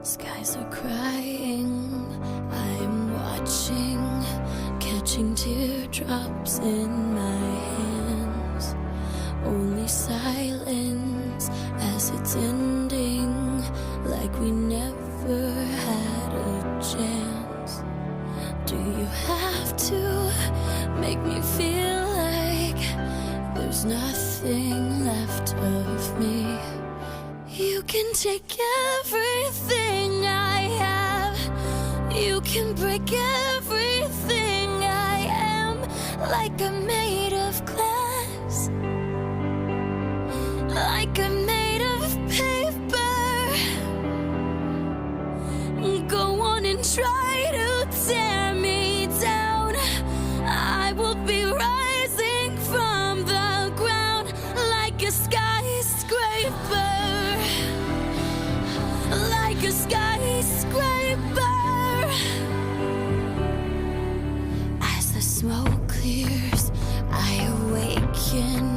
Skies are crying, I'm watching, catching teardrops in my hands. Only silence as it's ending, like we never had a chance. Do you have to make me feel like there's nothing left of me? You can take everything I have, you can break everything I am, like I'm made of glass, like I'm made of paper. Go on and try to tear me down, I will be rising from the ground like a skyscraper, like a skyscraper. As the smoke clears, I awaken